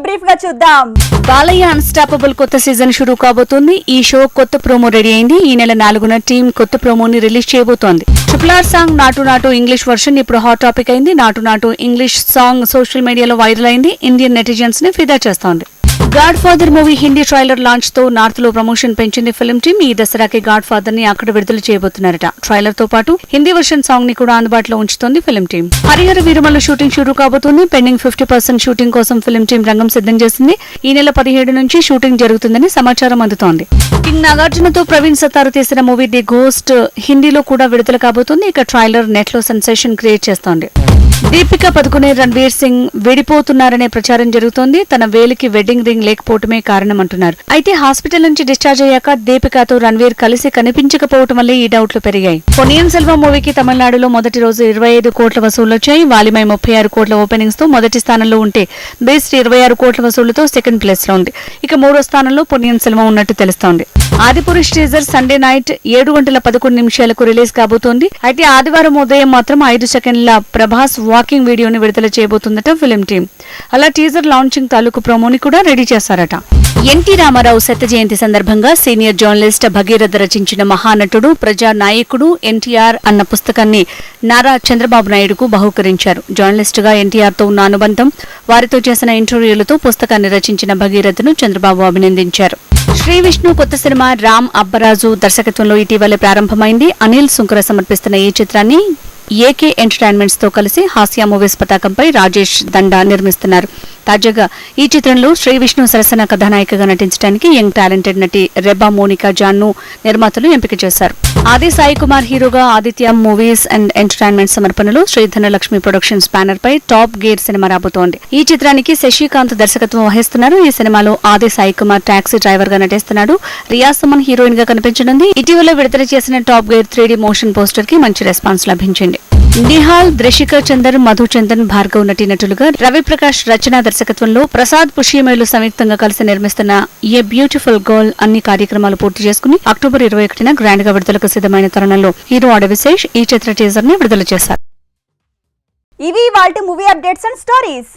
Brief గా చూద్దాం. Balayya unstoppable కొత్త సీజన్ షురూ కాబోతోంది. ఈ షో కొత్త ప్రోమో రెడీ అయింది. ఈ నెల 4న టీం కొత్త ప్రోమోని రిలీజ్ చేయబోతోంది. ట్రిపుల్ సాంగ్ నాటు నాటు ఇంగ్లీష్ వర్షన్ ఇప్పుడు హాట్ టాపిక్ అయింది. నాటు నాటు ఇంగ్లీష్ సాంగ్ సోషల్ మీడియాలో వైరల్ అయింది. ఇండియన్ నెటిజన్స్ ని ఫిదా చేస్తోంది. God father movie Hindi trailer launch తో నార్త్ లో ప్రమోషన్ పెంచింది ఫిల్మ్ టీమ్. ఈ దసరాకి గాడ్ ఫాదర్ ని అక్కడ విడుదల చేయబోతున్నారట. ట్రైలర్ తో పాటు హిందీ వర్షన్ సాంగ్ ని కూడా అందుబాటులో ఉంచుతోంది film team. Harihara Veeramalla shooting షురూ కాబోతుంది. పెండింగ్ 50% షూటింగ్ కోసం ఫిల్మ్ టీమ్ రంగం సిద్ధం చేసింది. ఈ నెల 17 నుంచి షూటింగ్ జరుగుతుందని సమాచారం అందుతోంది. కింగ్ నాగార్జునతో ప్రవీణ్ సత్తారు తీసిన మూవీ ది గోస్ట్ హిందీలో కూడా విడుదల కాబోతుంది. ఇక ట్రైలర్ నెట్ లో సెన్సేషన్ క్రియేట్ చేస్తోంది. దీపిక పదుకునే రణ్వీర్ సింగ్ విడిపోతున్నారనే ప్రచారం జరుగుతోంది. తన వేలికి వెడ్డింగ్ రింగ్ లేకపోవటమే కారణమంటున్నారు. అయితే హాస్పిటల్ నుంచి డిశ్చార్జ్ అయ్యాక దీపికతో రణ్వీర్ కలిసి కనిపించకపోవటం వల్లే ఈ డౌట్లు పెరిగాయి. పొన్నియిన్ సెల్వం మూవీకి తమిళనాడులో మొదటి రోజు 25 కోట్ల వసూళ్లొచ్చాయి. వాలిమై 36 కోట్ల ఓపెనింగ్స్ తో మొదటి స్థానంలో ఉంటే బేస్ట్ 26 కోట్ల వసూళ్లతో సెకండ్ ప్లేస్ లో ఉంది. ఇక 3వ స్థానంలో పొన్నియిన్ సెల్వం ఉన్నట్టు తెలుస్తోంది. Adipurush teaser Sunday night 7:11 release కాబోతోంది. అయితే ఆదివారం ఉదయం మాత్రం 5 సెకండ్ల ప్రభాస్ వాకింగ్ వీడియోని విడుదల చేయబోతుందట ఫిల్మ్ టీమ్. అలా టీజర్ లాంచింగ్ తాలూకు ప్రోమోని కూడా రెడీ చేశారట. ఎన్టీ రామారావు శత జయంతి సందర్భంగా సీనియర్ జర్నలిస్ట్ భగీరథ రచించిన మహానటుడు ప్రజా నాయకుడు ఎన్టీఆర్ అన్న పుస్తకాన్ని నారా చంద్రబాబు నాయుడుకు బహూకరించారు. జర్నలిస్ట్ గా ఎన్టీఆర్ తో ఉన్న అనుబంధం, వారితో చేసిన ఇంటర్వ్యూలతో పుస్తకాన్ని రచించిన భగీరథను చంద్రబాబు అభినందించారు. శ్రీ విష్ణు కొత్త సినిమా రామ్ అబ్బరాజు దర్శకత్వంలో ఇటీవలే ప్రారంభమైంది. అనిల్ సుంకర సమర్పిస్తున్న ఈ చిత్రాన్ని ఏకే ఎంటర్టైన్మెంట్స్ తో కలిసి హాస్య మూవీస్ పతాకంపై రాజేష్ దండా నిర్మిస్తున్నారు. తాజాగా ఈ చిత్రంలో శ్రీ విష్ణు సరసన కథానాయికగా నటించడానికి యంగ్ టాలెంటెడ్ నటి రెబా మోనికా జాన్ ను నిర్మాతలు ఎంపిక చేశారు. ఆది సాయి కుమార్ హీరోగా ఆదిత్య మూవీస్ అండ్ ఎంటర్టైన్మెంట్ సమర్పణలో శ్రీధనలక్ష్మి ప్రొడక్షన్స్ బ్యానర్ పై టాప్ గేర్ సినిమా రాబోతోంది. ఈ చిత్రానికి శశికాంత్ దర్శకత్వం వహిస్తున్నారు. ఈ సినిమాలో ఆది సాయి కుమార్ టాక్సీ డ్రైవర్ గా నటిస్తున్నాడు. రియా సుమన్ హీరోయిన్ గా కనిపించనుంది. ఇటీవల విడుదల చేసిన top gear 3D motion poster కి మంచి రెస్పాన్స్ లభించింది. నిహాల్, ద్రిషిక చందర్, మధుచందన్, భార్గవ్ నటీనటులుగా రవిప్రకాష్ రచన దర్శకత్వంలో ప్రసాద్ పుష్యమేలు సంయుక్తంగా కలిసి నిర్మిస్తున్న ఏ బ్యూటిఫుల్ గర్ల్ అన్ని కార్యక్రమాలు పూర్తి చేసుకుని అక్టోబర్ 21న గ్రాండ్ గా విడుదలకు సిద్ధమైన తరుణంలో హీరో అడవిశేష్ ఈ చిత్ర టీజర్ ని విడుదల చేశారు. ఇవి వాటి మూవీ అప్డేట్స్ అండ్ స్టోరీస్.